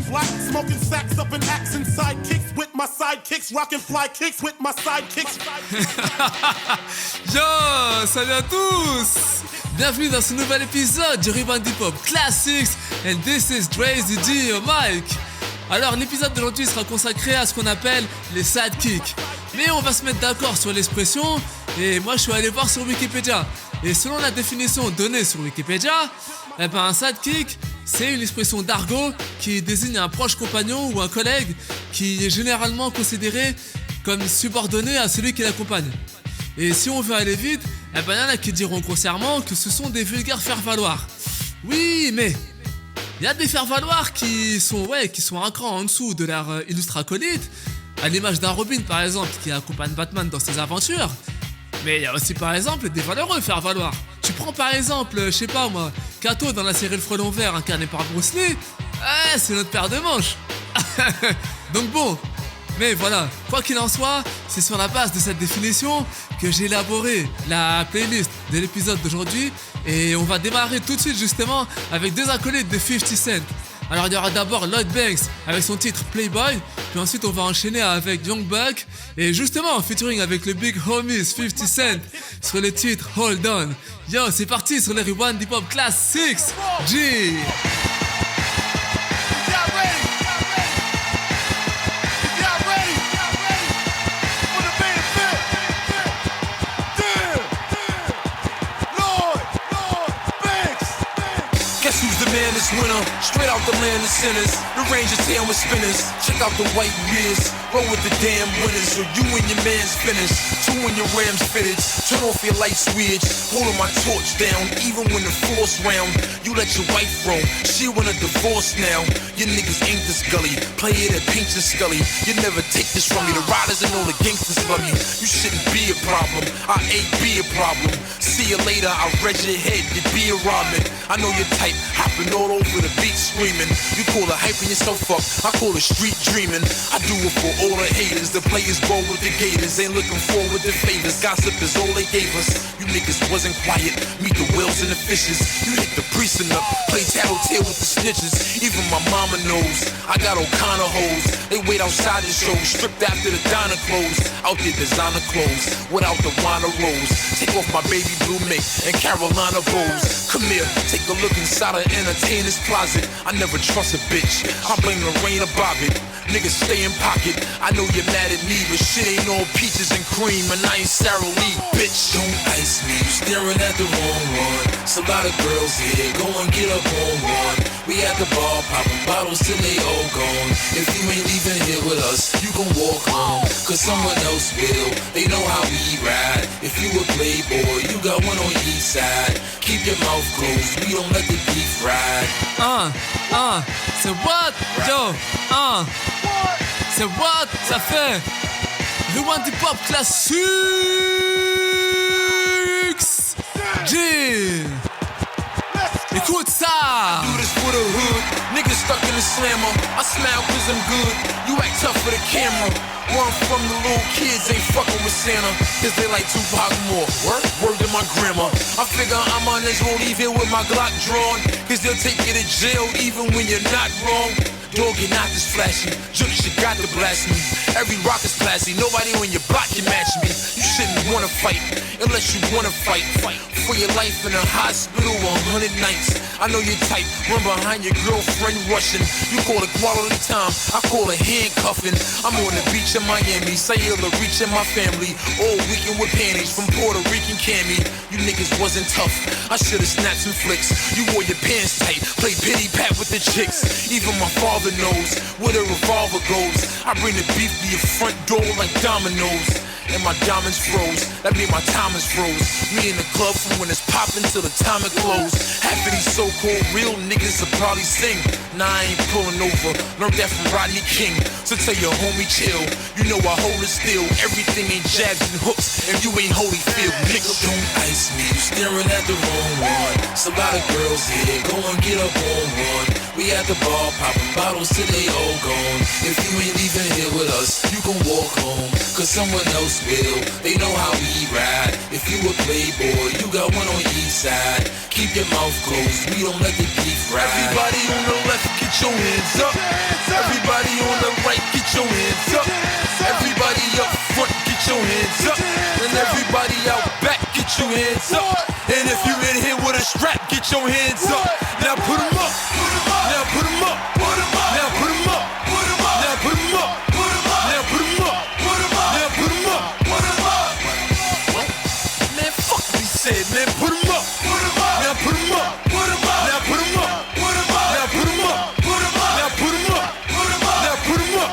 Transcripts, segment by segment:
black, smoking sacks up in axe and sidekicks with my sidekicks, rocking fly kicks with my sidekicks. Yo, salut à tous! Bienvenue dans ce nouvel épisode du Rewind Hip Hop Classics, and this is Drazy D au mic. Alors l'épisode d'aujourd'hui sera consacré à ce qu'on appelle les sidekicks. Mais on va se mettre d'accord sur l'expression, et moi je suis allé voir sur Wikipédia. Et selon la définition donnée sur Wikipédia, un sidekick, c'est une expression d'argot qui désigne un proche compagnon ou un collègue qui est généralement considéré comme subordonné à celui qui l'accompagne. Et si on veut aller vite, il y en a qui diront grossièrement que ce sont des vulgaires faire-valoir. Oui, mais il y a des faire-valoir qui sont un cran en dessous de leur illustre acolyte, à l'image d'un Robin par exemple qui accompagne Batman dans ses aventures. Mais il y a aussi par exemple des valeureux faire-valoir. Tu prends par exemple, je sais pas moi, Kato dans la série Le Frelon Vert incarné par Bruce Lee, c'est notre paire de manches. Donc bon, mais voilà, quoi qu'il en soit, c'est sur la base de cette définition que j'ai élaboré la playlist de l'épisode d'aujourd'hui. Et on va démarrer tout de suite justement avec deux acolytes de 50 Cent. Alors il y aura d'abord Lloyd Banks avec son titre Playboy, puis ensuite on va enchaîner avec Young Buck et justement featuring avec le Big Homies 50 Cent sur le titre Hold On. Yo, c'est parti sur les Rewind Hip Hop Classics G. This winter, straight out the land of sinners. The Rangers here with spinners. Check out the white beers. Roll with the damn winners. So you and your man's finished. Two in your Rams fitted. Turn off your light switch. Holding my torch down. Even when the force round. You let your wife roam. She want a divorce now. Your niggas ain't this gully. Play it at Pinch and Scully. You never take this from me. The riders and all the gangsters love you. You shouldn't be a problem. I ain't be a problem. See you later. I read your head. You be a Robin. I know your type. Hopping all over the beat screaming. You call it hyping yourself up, I call it street dreaming. I do it for all the haters. The players go with the gators. Ain't looking forward to favors. Gossip is all they gave us. You niggas wasn't quiet. Meet the whales and the fishes. You hit the precinct up. Play tattletale with the snitches. Even my mama knows I got all kind of hoes. They wait outside the show, stripped after the diner clothes. Out there designer clothes, without the wine or rose. Take off my baby blue mink and Carolina bows. Come here, take a look inside her entertainer's closet. I never trust a bitch. I blame Lorraine or Bobbitt. Niggas stay in pocket. I know you're mad at me, but shit ain't all peaches and cream, and I ain't Sarah Lee, bitch. Don't ice me, you staring at the wrong one. It's a lot of girls here, go and get up on one. We at the bar, popping bottles till they all gone. If you ain't leaving here with us, you gon' walk home, cause someone else will. They know how we ride. If you a playboy, you got one on each side. Keep your mouth closed, we don't let the beef ride. C'est what? Yo, c'est what? Ça fait Rewind Hip Hop Classics G. Écoute ça. Do this for the hood. Niggas stuck in the slammer. I smile cause I'm good. You act tough for the camera. Where I'm from, the little kids ain't fucking with Santa, cause they like Tupac more. Word to my grandma. I figure I might as well leave here with my Glock drawn, cause they'll take you to jail even when you're not wrong. Dog, you're not this flashy. Junk shit got to blast me. Every rock is classy. Nobody on your block can match me. You shouldn't wanna fight unless you wanna fight. Fight for your life in a hospital 100 nights. I know your type. Run behind your girlfriend rushing. You call it quality time. I call it handcuffing. I'm on the beach in Miami. Cellular reaching my family. All weekend with panties from Puerto Rican Cami. You niggas wasn't tough. I should've snapped some flicks. You wore your pants tight. Play pity pat with the chicks. Even my father knows where the revolver goes. I bring the beef to your front door like dominoes. And my diamonds froze, that mean my time is froze. Me in the club from when it's poppin' till the time it close. Half of these so-called real niggas will probably sing. Nah, I ain't pulling over, learned that from Rodney King. So tell your homie chill, you know I hold it still. Everything ain't jabs and hooks, and you ain't Holyfield, nigga. Don't ice me, you staring at the wrong one. It's a lot of girls here, go and get up on one. We at the bar, popping bottles till they all gone. If you ain't leaving here with us, you gon' walk home, cause someone else will. They know how we ride. If you a playboy, you got one on each side. Keep your mouth closed, we don't let the beef ride. Everybody on the left, get your hands up. your hands up. Everybody up front, get your hands up. And everybody out back, get your hands up. And if you in here with a strap, get your hands up. Now put 'em up. Now put 'em up. Now put 'em up. Now put 'em up. Now put 'em up. Now put 'em up. Man, fuck what he said, man. Put 'em up. Now put 'em up. Now put 'em up. Now put 'em up. Now put 'em up. Now put 'em up.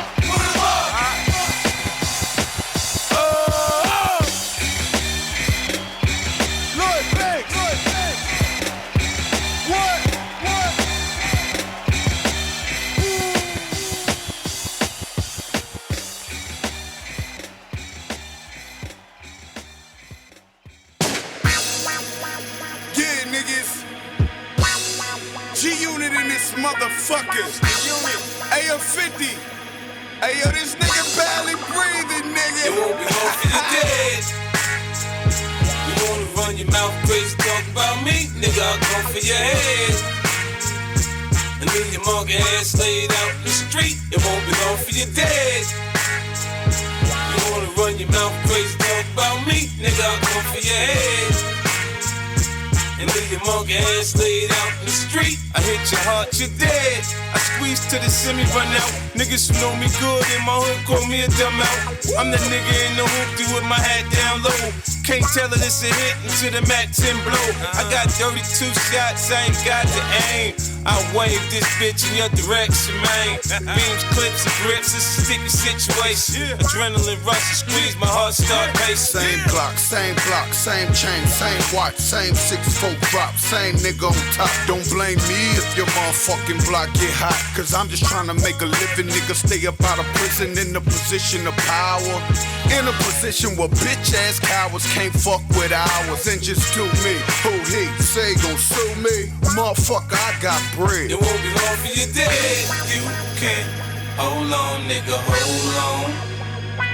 Lloyd Banks. What? Yeah, niggas. G-Unit in this motherfucker. Ayo, 50. Ayo, this nigga barely breathing, It nigga. won't be long for your dead. You wanna run your mouth crazy, talk about me, nigga, I'll come for your head. And leave your monkey ass laid out in the street. It won't be long for your dead. You wanna run your mouth crazy, talk about me, nigga, I'll come for your head. And leave your monkey ass laid out in the street. I hit your heart, you're dead. I squeeze to the semi, run out. Niggas who know me good in my hood call me a dumb out. I'm the nigga in the hoopty with my hat down low. Can't tell her this a hit until the Mac 10 blow. I got 32 shots, I ain't got the aim. I wave this bitch in your direction, man. Beams, clips, and grips, it's a sticky situation. Adrenaline rush and squeeze, my heart start pacing. Same clock, same block, same chain, same watch, same 6-4 drop, same nigga on top. Don't blame me if your motherfucking block get hot. Cause I'm just trying to make a living, nigga. Stay up out of prison in a position of power. In a position where bitch ass cowards can't fuck with ours. And just do me, who he say gon' sue me? Motherfucker, I got bread. It won't be long for you dead. You can't hold on, nigga, hold on.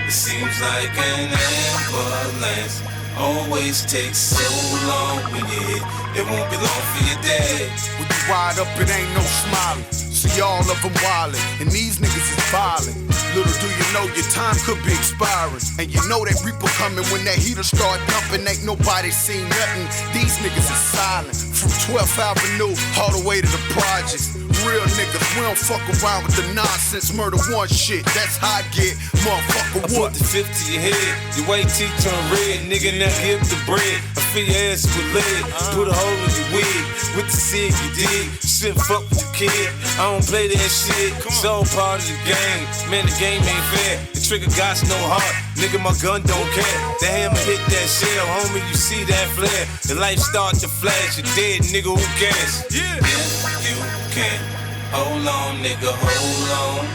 It seems like an ambulance always takes so long when you hit. It won't be long for you dead. When you wide up, it ain't no smiling. See all of them wildin', and these niggas is violent. Little do you know your time could be expiring. And you know that reaper coming when that heater start dumping. Ain't nobody seen nothing. These niggas is silent. From 12th Avenue all the way to the projects. Real niggas, we don't fuck around with the nonsense. Murder one shit, that's how I get. Motherfucker, I what? put the 50 to your head, your white teeth turn red, nigga, now give the bread. I fill your ass with lead, put a hole in your wig, with the cig you dig, shit fuck with the kid. I don't play that shit, it's all part of the game. Man, the game ain't fair, the trigger got no heart, nigga, my gun don't care. The hammer hit that shell, homie, you see that flare. The life start to flash, you're dead, nigga, who cares? Yeah, you can hold on, nigga, hold on.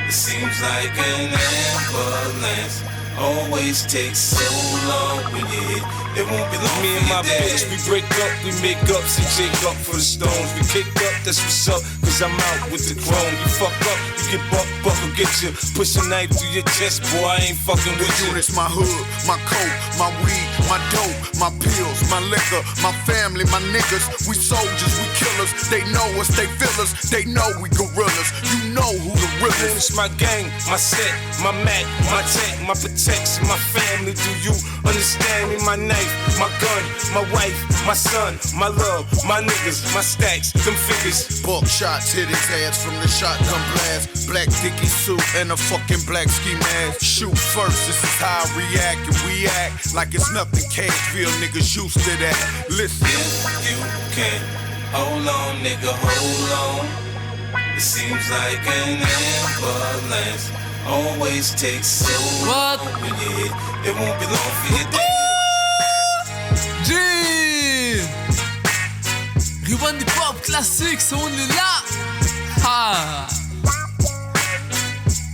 It seems like an ambulance always takes so long when you hit. It won't be long. Me and my bitch, we break up, we make up, see Jake up for the stones. We kick up, that's what's up, cause I'm out with the chrome. You fuck up, you get buckle, get you. Push a knife through your chest, boy, I ain't fucking with you. It's my hood, my coat, my weed, my dope, my pills, my liquor, my family, my niggas. We soldiers, we killers. They know us, they feel us, they know we gorillas. You know who the real is. It's my gang, my set, my mat, my tech, my protection, my family. Do you understand me? My knife, my gun, my wife, my son, my love, my niggas, my stacks, them figures. Buck shots hit his ass from the shotgun blast. Black Dickie suit and a fucking black ski mask. Shoot first, this is how I react, and we act like it's nothing. Cashville niggas used to that. Listen, You can hold on, nigga, hold on. It seems like an ambulance always takes so long when you hit. It won't be long for you dead. G Rewind Hip Hop Classics, on est là. Ha.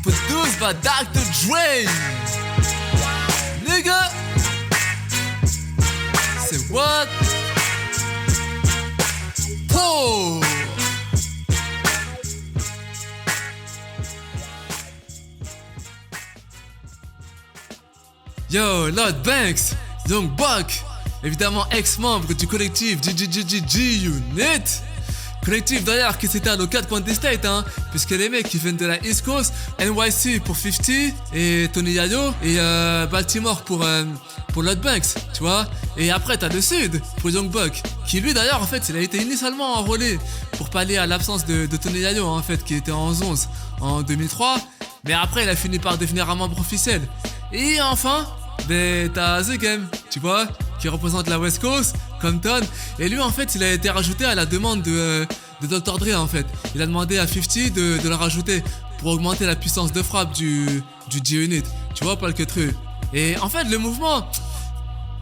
Produced by Dr. Dre. Nigga. C'est what? Oh. Yo, Lloyd Banks, donc Buck, évidemment ex-membre du collectif G-Unit, Collectif d'ailleurs qui s'étale aux 4 coins des States, hein, puisque les mecs qui viennent de la East Coast, NYC pour 50 et Tony Yayo, et Baltimore pour Lord Banks, tu vois. Et après t'as le Sud pour Young Buck, qui lui d'ailleurs en fait il a été initialement enrôlé pour pallier à l'absence de Tony Yayo en fait, qui était en 11 en 2003, mais après il a fini par devenir un membre officiel. Et enfin, ben t'as The Game, tu vois, qui représente la West Coast, Compton, et lui en fait il a été rajouté à la demande de Dr. Dre en fait. Il a demandé à 50 de le rajouter pour augmenter la puissance de frappe du G-Unit, tu vois, pas le que. Et en fait le mouvement,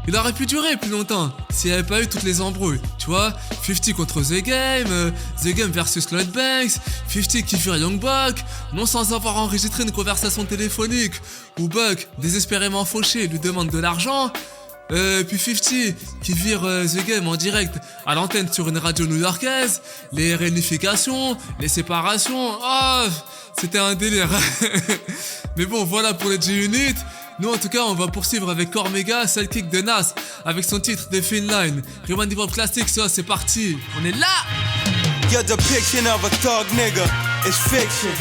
il aurait pu durer plus longtemps s'il n'y avait pas eu toutes les embrouilles, tu vois. 50 contre The Game versus Lloyd Banks, 50 qui vire Young Buck, non sans avoir enregistré une conversation téléphonique où Buck, désespérément fauché, lui demande de l'argent. Puis 50 qui vire The Game en direct à l'antenne sur une radio new-yorkaise, les réunifications, les séparations, c'était un délire. Mais bon, voilà pour les G-Unit. Nous en tout cas on va poursuivre avec Cormega, Sidekick de Nas, avec son titre de Thin Line. Rewind Hip Hop Classics, ça c'est parti, on est là. Your depiction of a thug nigga is fiction.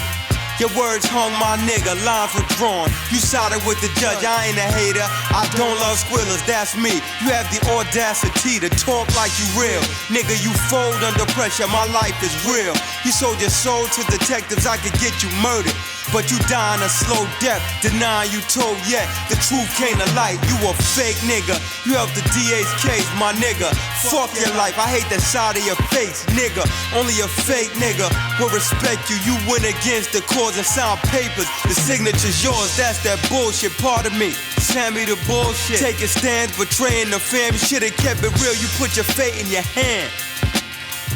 Your words hung my nigga, lines were drawn. You sided with the judge, I ain't a hater. I don't love squillers, that's me. You have the audacity to talk like you real. Nigga, you fold under pressure, my life is real. You sold your soul to detectives, I could get you murdered. But you dying a slow death, denying you told yet. The truth came to light, you a fake nigga. You helped the DA's case, my nigga. Fuck your life, I hate that side of your face, nigga. Only a fake nigga will respect you. You went against the cause and signed papers. The signature's yours, that's that bullshit part of me. Hand me the bullshit. Taking stands, betraying the fam. You should've kept it real, you put your fate in your hand.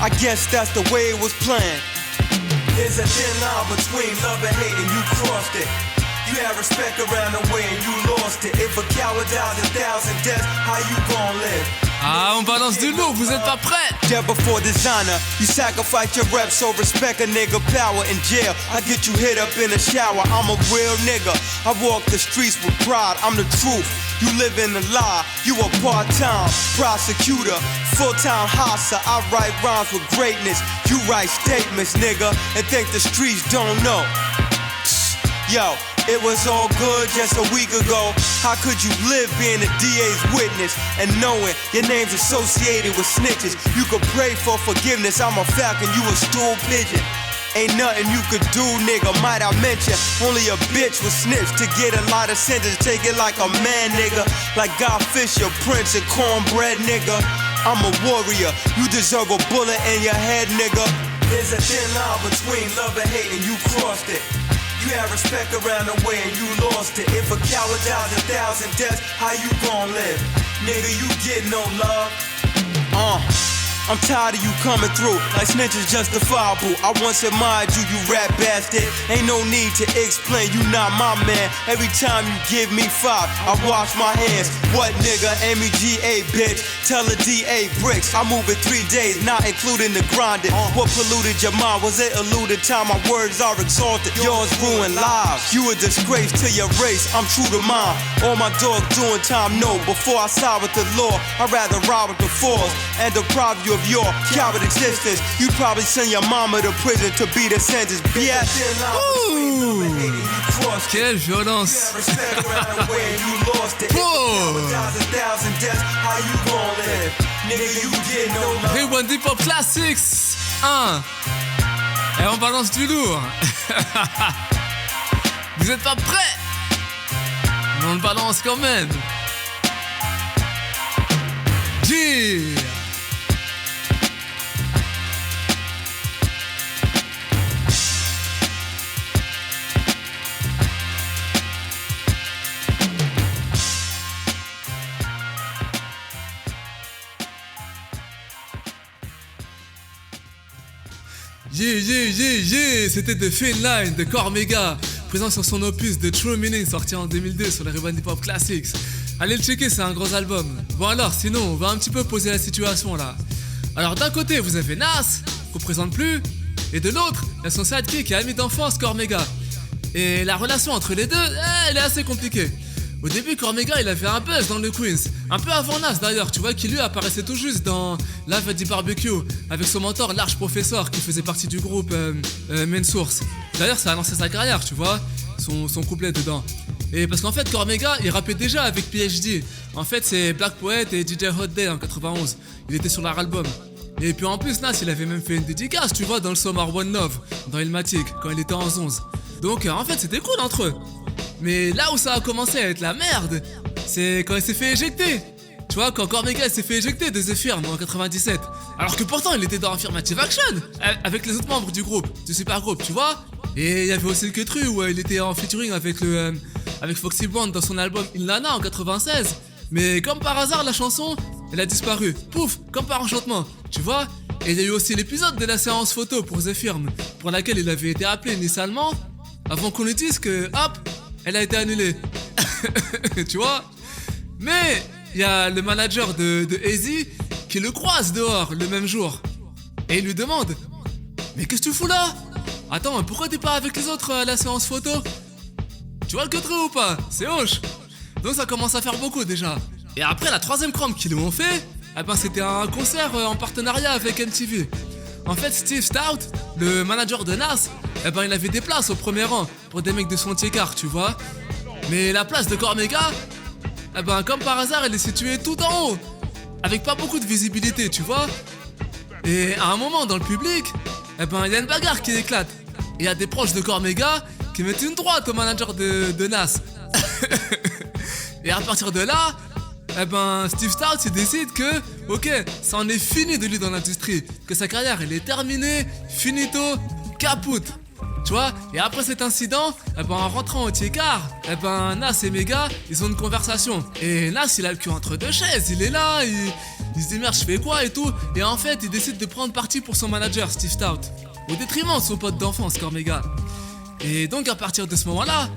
I guess that's the way it was planned. There's a thin line between love and hate and you crossed it. You had respect around the way and you lost it. If a coward dies 1,000 deaths, how you gon' live? Ah, on balance du lourd, vous êtes pas prêts? Dead before designer, you sacrifice your rep, so respect a nigga power in jail. I get you hit up in the shower, I'm a real nigga. I walk the streets with pride, I'm the truth. You live in a lie, you a part-time prosecutor, full-time hustler. I write rhymes with greatness, you write statements, nigga, and think the streets don't know. Yo, it was all good just a week ago. How could you live being a DA's witness and knowing your name's associated with snitches? You could pray for forgiveness, I'm a falcon, you a stool pigeon. Ain't nothing you could do, nigga, might I mention. Only a bitch would snitch to get a lot of sentence. Take it like a man, nigga. Like God Fisher, Prince and Cornbread, nigga. I'm a warrior, you deserve a bullet in your head, nigga. There's a thin line between love and hate and you crossed it. You had respect around the way and you lost it. If a coward dies 1,000 deaths, how you gon' live? Nigga, you get no love. I'm tired of you coming through like snitches justifiable. I once admired you, you rap bastard. Ain't no need to explain, you not my man. Every time you give me 5, I wash my hands. What nigga, MEGA bitch, tell a DA bricks. I move in 3 days, not including the grinding. What polluted your mind? Was it eluded time? My words are exalted, yours ruin lives. You a disgrace to your race, I'm true to mine. All my dogs doing time, no. Before I side with the law, I'd rather ride with the force and deprive you of your coward existence. You probably send your mama to prison to be the sentence. Bitch. Quelle violence. Rewind Hip Hop Classics 1. Et on balance du lourd. Vous êtes pas prêts? Mais on le balance quand même. G. Yeah, c'était The Thin Line de Cormega, présent sur son opus The True Meaning, sorti en 2002 sur les Rewind Hip Hop Classics. Allez le checker, c'est un gros album. Bon alors, sinon, on va un petit peu poser la situation là. Alors d'un côté, vous avez Nas, qu'on présente plus, et de l'autre, il y a son sidekick et ami d'enfance Cormega. Et la relation entre les deux, elle est assez compliquée. Au début, Cormega, il avait un buzz dans le Queens. Un peu avant Nas d'ailleurs, tu vois, qui lui apparaissait tout juste dans Live at the Barbecue, avec son mentor Large Professor, qui faisait partie du groupe Main Source. D'ailleurs, ça a lancé sa carrière, tu vois, son couplet dedans. Et parce qu'en fait, Cormega, il rappait déjà avec PhD. En fait, c'est Black Poet et DJ Hot Day en 91. Il était sur leur album. Et puis en plus, Nas, il avait même fait une dédicace, tu vois, dans le Summer One Love, dans Illmatic, quand il était en 11. Donc, en fait, c'était cool entre eux. Mais là où ça a commencé à être la merde, c'est quand il s'est fait éjecter. Tu vois, quand Cormega s'est fait éjecter de The Firm en 97. Alors que pourtant, il était dans Affirmative Action, avec les autres membres du groupe, du super groupe, tu vois. Et il y avait aussi le Quetru où il était en featuring avec Foxy Brown dans son album Inlana en 96. Mais comme par hasard, la chanson, elle a disparu. Pouf, comme par enchantement, tu vois. Et il y a eu aussi l'épisode de la séance photo pour The Firm, pour laquelle il avait été appelé initialement, avant qu'on lui dise que, hop, elle a été annulée. Tu vois. Mais il y a le manager de AZ qui le croise dehors le même jour. Et il lui demande: mais qu'est-ce que tu fous là? Attends, pourquoi t'es pas avec les autres à la séance photo? Tu vois le Quetru ou pas? C'est hoche. Donc ça commence à faire beaucoup déjà. Et après la troisième crampe qu'ils lui ont fait, eh ben c'était un concert en partenariat avec MTV. En fait, Steve Stout, le manager de Nas, eh ben il avait des places au premier rang pour des mecs de son car, tu vois. Mais la place de Cormega, eh ben comme par hasard, elle est située tout en haut, avec pas beaucoup de visibilité, tu vois. Et à un moment dans le public, eh ben il y a une bagarre qui éclate. Et il y a des proches de Cormega qui mettent une droite au manager de Nas. Et à partir de là, eh ben Steve Stout il décide que, ok, ça en est fini de lui dans l'industrie, que sa carrière elle est terminée, finito, caput. Tu vois. Et après cet incident, eh ben en rentrant au Tiekar, eh ben Nas et Mega, ils ont une conversation. Et Nas il a le cul entre deux chaises, il est là, il se dit merde je fais quoi et tout. Et en fait il décide de prendre parti pour son manager Steve Stout, au détriment de son pote d'enfance Cormega. Et donc à partir de ce moment-là,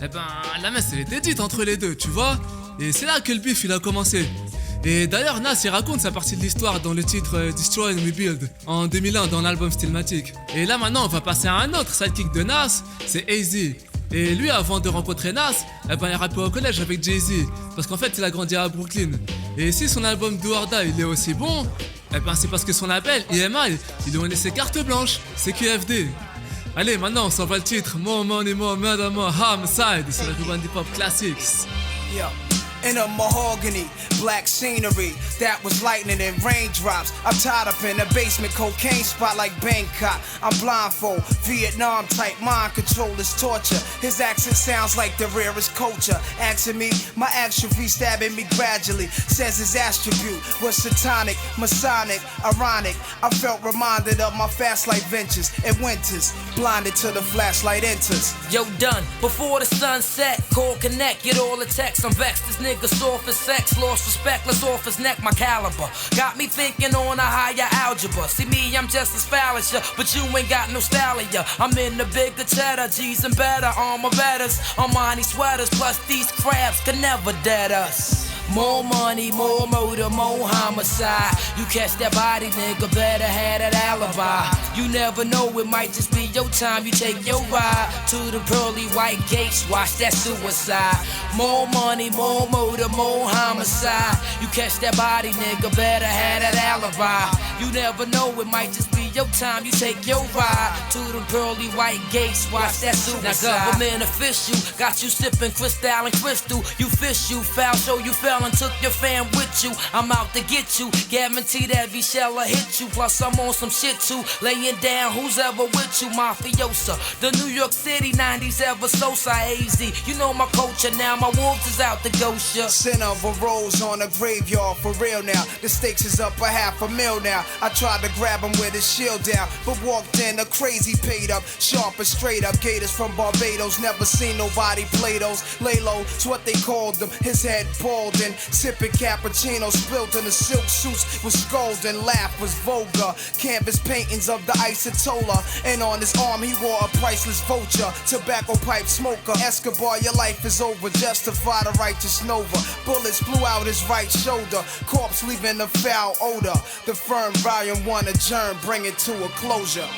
eh ben la messe elle était dite entre les deux, tu vois. Et c'est là que le bif il a commencé. Et d'ailleurs Nas il raconte sa partie de l'histoire dans le titre Destroy and Rebuild en 2001 dans l'album Stillmatic. Et là maintenant on va passer à un autre sidekick de Nas, c'est AZ. Et lui avant de rencontrer Nas, eh ben il rappait au collège avec Jay-Z, parce qu'en fait il a grandi à Brooklyn. Et si son album Do or Die il est aussi bon, eh ben c'est parce que son label EMI ils lui ont laissé carte blanche, c'est QFD. Allez maintenant on s'en va le titre More Money, More Murder, More Homicide sur la Urban Hip Hop Classics. Yeah. In a mahogany, black scenery that was lightning and raindrops. I'm tied up in a basement cocaine spot like Bangkok. I'm blindfold, Vietnam type mind control is torture. His accent sounds like the rarest culture. Asking me, my atrophy stabbing me gradually. Says his attribute was satanic, masonic, ironic. I felt reminded of my fast life ventures and winters. Blinded till the flashlight enters. Yo, done. Before the sun set, call connect, get all the texts. I'm vexed, this nigga soft as sex, lost respect, let's off his neck, my caliber. Got me thinking on a higher algebra. See me, I'm just as foul as ya, but you ain't got no style of ya. I'm in the bigger cheddar, G's and better, armor betters, Armani sweaters, plus these crabs can never dead us. More money, more murder, more homicide. You catch that body, nigga, better have that alibi. You never know, it might just be your time. You take your ride to the pearly white gates, watch that suicide. More money, more murder, more homicide. You catch that body, nigga, better have that alibi. You never know, it might just be your time. You take your ride to the pearly white gates, watch that suicide. Now government official, got you sipping crystal and crystal. You fish, you foul, so you fell and took your fam with you. I'm out to get you, guarantee that V-Shella hit you. Plus I'm on some shit too, laying down who's ever with you, mafiosa. The New York City 90s ever Sosa AZ. You know my culture now, my wolves is out to ghost ya. Center of a rose on a graveyard for real now. The stakes is up $500,000 now. I tried to grab him with his shield down, but walked in a crazy paid up, sharp and straight up. Gators from Barbados, never seen nobody play those. Lay low, it's what they called them. His head bald and sipping cappuccino, spilled in the silk suits was scolding. Laugh was vulgar. Canvas paintings of the Isotola, and on his arm he wore a priceless vulture. Tobacco pipe smoker. Escobar, your life is over. Justify the righteous Nova. Bullets blew out his right shoulder. Corpse leaving a foul odor. The firm volume 1 adjourned, bring it to a closure.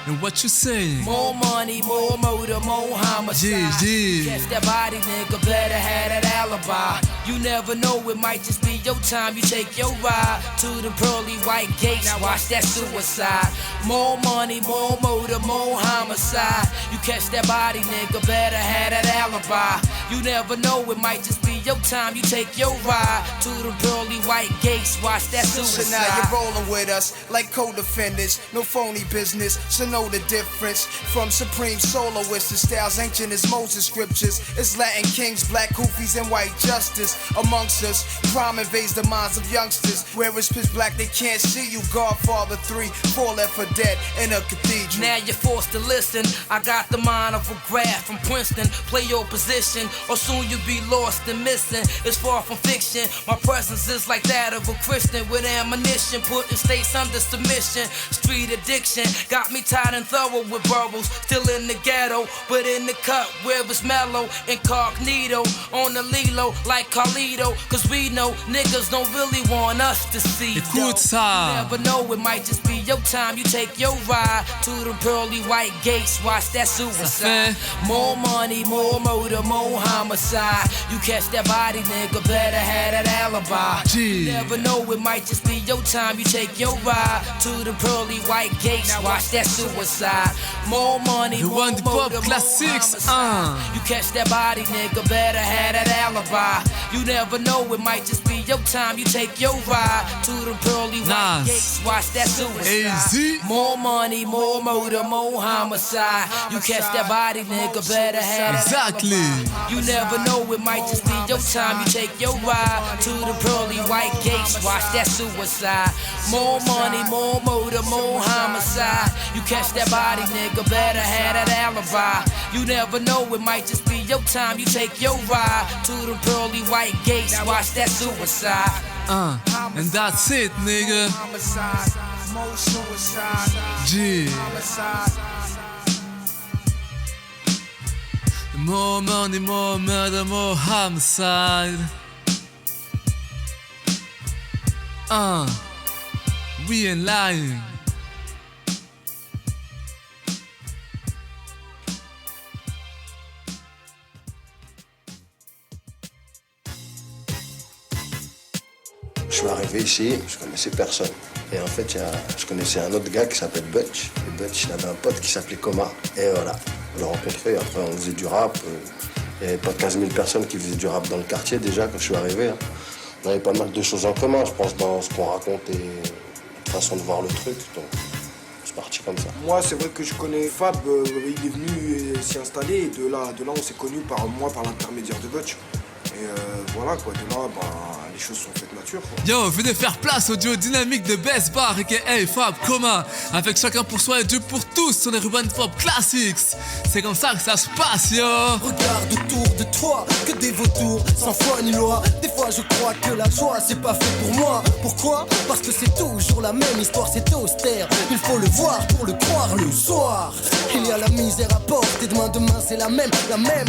And what you saying? More money, more motor, more homicide. Yeah. Catch that body, nigga, better have that alibi. You never know, it might just be your time. You take your ride to the pearly white gates. Now watch that suicide. More money, more motor, more homicide. You catch that body, nigga, better have that alibi. You never know, it might just be your time. You take your ride to the pearly white gates. Watch that suicide. So now you're rolling with us like co-defendants. No phony business, so know the difference. From supreme soloists to styles ancient as Moses scriptures. It's Latin kings, black kufis, and white justice. Amongst us, crime invades the minds of youngsters. Where it's pitch black, they can't see you. Godfather 3, 4 left for dead in a cathedral. Now you're forced to listen. I got the mind of a graph from Princeton. Play your position, or soon you'll be lost and missing. It's far from fiction. My presence is like that of a Christian with ammunition, putting states under submission. Street addiction got me tired and thorough with boroughs. Still in the ghetto, but in the cut where it's mellow. Incognito on the Lilo like Carlito. Cause we know niggas don't really want us to see. Écoute ça. You never know, it might just be your time. You take your ride to the pearly white gates. Watch that suicide. More money, more motor, more homicide. You catch that body, nigga, better have that alibi. You never know, it might just be your time. You take your ride to the pearly white gates. Watch that suicide. More money, more One Pop motor, Classics more 1. homicide. You catch that body, nigga, better have that alibi. You never know, it might just be your time. You take your ride to the pearly white Nas. gates. Watch that suicide. AZ. More money, more motor, more homicide. You catch that body, nigga, better have that Exactly. alibi. You never know, it might just be your time. You take your ride to the pearly white gates. Watch that suicide. More money, more motor, more homicide. You catch that body, nigga, better have that alibi. You never know, it might just be your time. You take your ride to the pearly white gates. Watch that suicide. And that's it, nigga. Homicide, more suicide, G. homicide. More money, more murder, more homicide. We ain't lying. Je suis arrivé ici, je connaissais personne. Et en fait, je connaissais un autre gars qui s'appelle Butch. Et Butch, il avait un pote qui s'appelait Coma. Et voilà, on l'a rencontré, après on faisait du rap. Il n'y avait pas 15 000 personnes qui faisaient du rap dans le quartier déjà quand je suis arrivé. On avait pas mal de choses en commun, je pense, dans ce qu'on raconte et notre façon de voir le truc. Donc, c'est parti comme ça. Moi, c'est vrai que je connais Fab, il est venu s'y installer. Et de là, on s'est connus par l'intermédiaire de Butch. Et voilà quoi, de là, les choses sont faites nature quoi. Yo, venez faire place au duo dynamique de Best Bar aka Fab Coma, avec chacun pour soi et Dieu pour tous sur les Urban Pop Classics. C'est comme ça que ça se passe, yo. Regarde autour de toi, que des vautours, sans foi ni loi. Des fois je crois que la joie c'est pas fait pour moi. Pourquoi? Parce que c'est toujours la même histoire, c'est austère. Il faut le voir pour le croire le soir. Il y a la misère à portée de main, demain c'est la même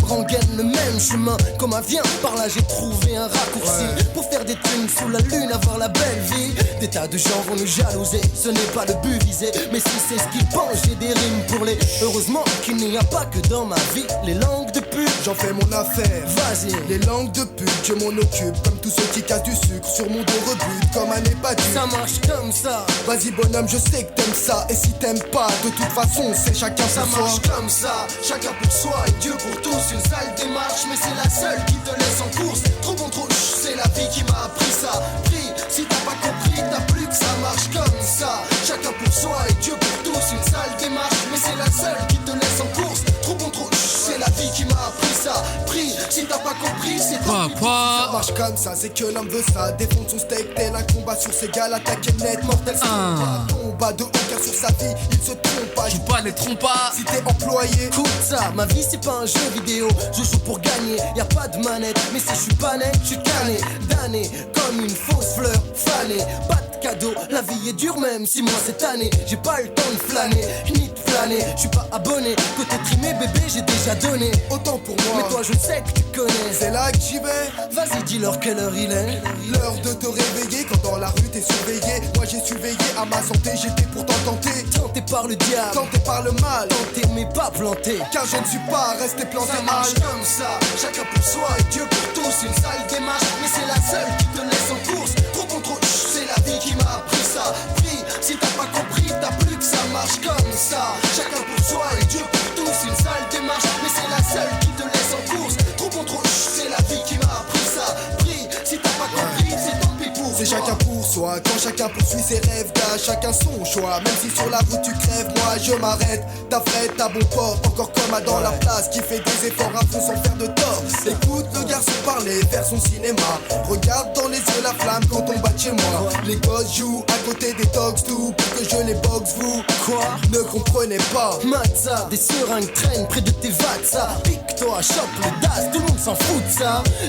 rengaine, le même chemin. Comme un vient, par là j'ai trouvé un raccourci pour faire des thunes sous la lune, avoir la belle vie. Des tas de gens vont nous jalouser, ce n'est pas le but visé. Mais si c'est ce qu'ils pensent, j'ai des rimes pour les. Heureusement qu'il n'y a pas que dans ma vie les langues de pute. J'en fais mon affaire, Vas-y. les langues de pute, je m'en occupe. Comme tous ceux qui cassent du sucre sur mon dos rebute comme un hépatique. Ça marche comme ça. Vas-y bonhomme, je sais que t'aimes ça. Et si t'aimes pas, de toute façon c'est chacun Ça pour soi. marche comme ça, chacun pour soi et Dieu pour tous. Une sale démarche, mais c'est la seule qui te laisse en course. Trop bon, trop c'est la vie qui m'a appris ça. Pris, si t'as pas compris, t'as plus que ça marche comme ça. Chacun pour soi et Dieu pour tous. Une sale démarche, mais c'est la seule qui te laisse en course. Trop bon, trop c'est la vie qui m'a appris ça. Pris, si t'as pas compris, c'est Quoi, Ça quoi? marche comme ça, c'est que l'homme veut ça. Défonce son steak, tel un combat sur ses gars. L'attaque est nette, mortel, c'est combat de aucun sur sa vie, il se trompe pas. Joue pas les trompe pas. Si t'es employé, écoute ça, ma vie c'est pas un jeu vidéo. Je joue pour gagner, y a pas de manette. Mais si je suis pas net, je suis cané, damné comme une fausse fleur fanée. Pas de cadeau. La vie est dure même si moi cette année j'ai pas le temps de flâner, ni de flâner. Je suis pas abonné, côté trimé bébé j'ai déjà donné. Autant pour moi, mais toi je sais que tu connais. c'est là que j'y vais. Vas-y dis-leur quelle heure il est. L'heure de te réveiller quand dans la rue t'es surveillé. Moi j'ai surveillé à ma santé, j'étais pourtant tenté. Tenté par le diable, Tenté par le mal, tenté mais pas planté. car je ne suis pas resté planté Ça mal. marche comme ça, chacun pour soi et Dieu pour tous. Une sale démarche, mais c'est la seule qui te laisse en course. Trop contre c'est la vie qui m'a appris ça. Prie, si t'as pas compris, t'as plus que ça marche comme ça. Chacun pour soi et Dieu pour tous. Une sale démarche, mais c'est la seule qui te laisse en course. Trop contre c'est la vie qui m'a appris ça. Prie, si t'as pas compris, c'est tant pis pour C'est toi. chacun pour soi, quand chacun poursuit ses rêves, gars, chacun son choix. Même si sur la route tu crèves, moi je m'arrête. T'as frais, t'as bon port, encore comme à dans la place, qui fait des efforts à fond sans faire de tort. Écoute le garçon parler, faire son cinéma. Regarde dans les yeux la flamme quand on bat chez moi. Les gosses jouent à côté des dogs tout pour que je les boxe, vous Quoi? ne comprenez pas. Matza, des seringues traînent près de tes vatsas. Pique-toi, chope le DAS, tout le monde s'en fout de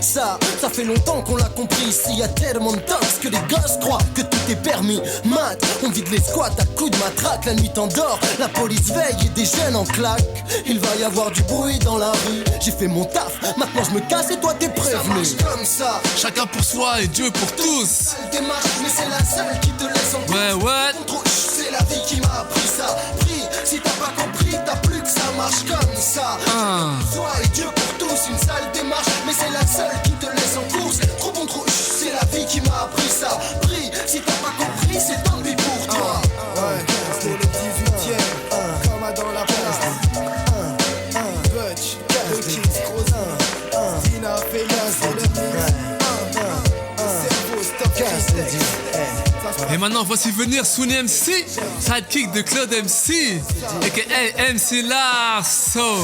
ça. Ça fait longtemps qu'on l'a compris. Ici y a tellement de tox que les gosses croient que tout est permis. Mat, on vide les squats à coups de matraque. La nuit t'endort, la police veille et des jeunes en claque. Il va y avoir du bruit dans la rue. J'ai fait mon taf, maintenant je me casse et toi t'es prévenu. Ça marche comme ça, Chacun pour soi et Dieu pour tous. seule démarche, mais c'est la seule qui te laisse en Ouais, ouais. Contre c'est la vie qui m'a appris ça. Prie, si t'as pas compris, t'as plus que ça marche comme ça. Soi et Dieu pour tous, une sale démarche, mais c'est la seule qui te laisse en course. Trop bon, trop c'est la vie qui m'a appris ça. Prie, si t'as pas compris, c'est tant pis pour toi. Ouais, pour le 18ème, comme à dans la place. Butch, le Kings, Grosin, Dina, Félias, c'est le cerveau, stop, Christex. Et maintenant, voici venir Souni MC, sidekick de Claude MC, aka MC Larso.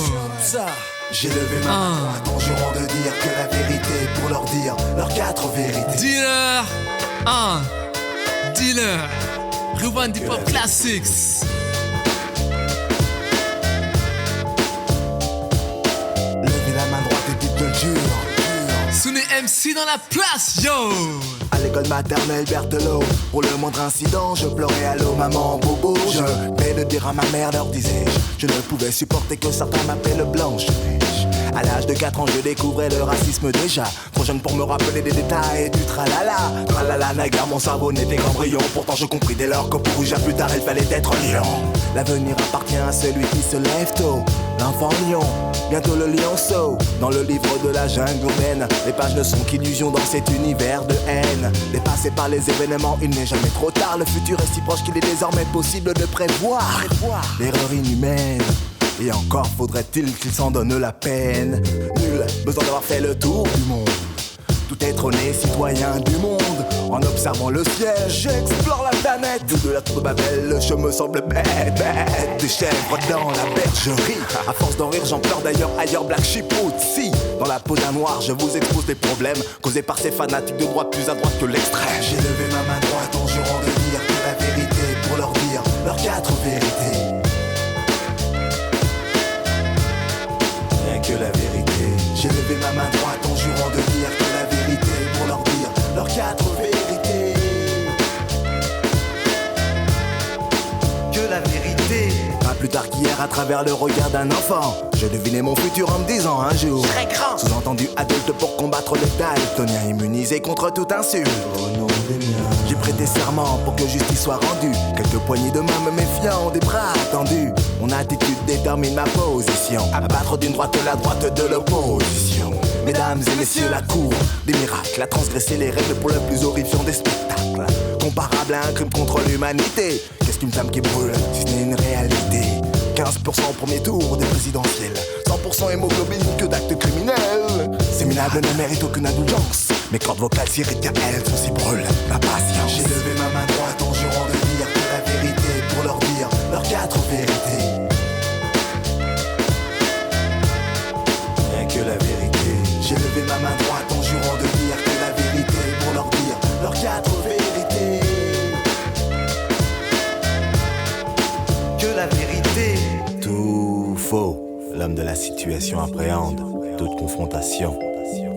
J'ai levé ma main en jurant de dire que la vérité pour leur dire leurs 4 vérités. Dealer, Dealer, Rewind Hip Hop Classics. Levez la main droite et dites le jure. Souni MC dans la place, yo. À l'école maternelle Berthelot, pour le moindre incident, je pleurais allô maman, bobo. Je vais le dire à ma mère, leur disais-je. Je ne pouvais supporter que certains m'appellent blanche. À l'âge de 4 ans, je découvrais le racisme déjà. Trop jeune pour me rappeler des détails du tralala. Tralala, naguère, mon cerveau n'était qu'embryon. Pourtant, je compris dès lors que pour plus tard, il fallait être lion. L'avenir appartient à celui qui se lève tôt. L'enfant lion, bientôt le lionceau. Dans le livre de la jungle humaine, les pages ne sont qu'illusions dans cet univers de haine. Dépassé par les événements, il n'est jamais trop tard. Le futur est si proche qu'il est désormais possible de prévoir l'erreur inhumaine. Et encore faudrait-il qu'il s'en donne la peine. Nul besoin d'avoir fait le tour du monde. Tout être né citoyen du monde. En observant le ciel, j'explore la planète. D'où de la tour de Babel, je me semble bête. Des chèvres dans la bergerie. À force d'en rire, j'en pleure d'ailleurs ailleurs. Black Sheep aussi. Dans la peau d'un noir, je vous expose des problèmes causés par ces fanatiques de droite plus à droite que l'extrême. J'ai levé ma main droite en jurant de dire que la vérité pour leur dire leurs 4 vérités. Que la vérité. J'ai levé ma main droite en jurant de dire que la vérité pour leur dire leurs 4 vérités. Que la vérité. Pas plus tard qu'hier à travers le regard d'un enfant, je devinais mon futur en me disant un jour je serai grand. Sous-entendu adulte pour combattre les daltoniens, immunisé contre toute insulte. Au nom des miens, j'ai prêté serment pour que justice soit rendue. Quelques poignées de main me méfiant, des bras tendus. Mon attitude détermine ma position. Abattre d'une droite la droite de l'opposition. Mesdames et messieurs, la cour des miracles a transgressé les règles pour le plus horrifiant des spectacles. Comparable à un crime contre l'humanité. Qu'est-ce qu'une femme qui brûle si ce n'est une réalité? 15% au premier tour des présidentielles, 100% hémoglobine, que d'actes criminels. Ces minables ne méritent aucune indulgence. Mes cordes vocales s'irritent car elles aussi brûlent ma patience. J'ai levé ma main droite en jurant de dire que la vérité pour leur dire leurs 4 vérités. Rien que la vérité. J'ai levé ma main droite en jurant de dire que la vérité pour leur dire leurs 4 vérités. Que la vérité. Tout faux. L'homme de la situation appréhende toute confrontation.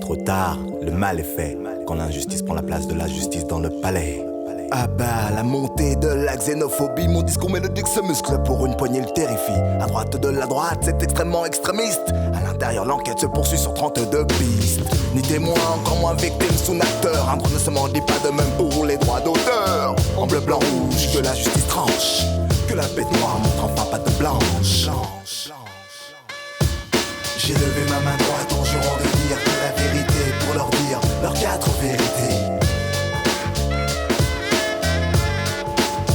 Trop tard, le mal est fait quand l'injustice prend la place de la justice dans le palais. Ah bah, la montée de la xénophobie. Mon discours mélodique se muscle pour une poignée le terrifie. À droite de la droite, c'est extrêmement extrémiste. À l'intérieur, l'enquête se poursuit sur 32 pistes. Ni témoin, encore moins victime sous acteur. Un droit ne se mendie pas de même pour les droits d'auteur. En bleu, blanc, rouge, que la justice tranche. Que la bête noire montre enfin pas de blanche. J'ai levé ma main droite en jurant de dire que la vérité pour leur dire leurs 4 vérités.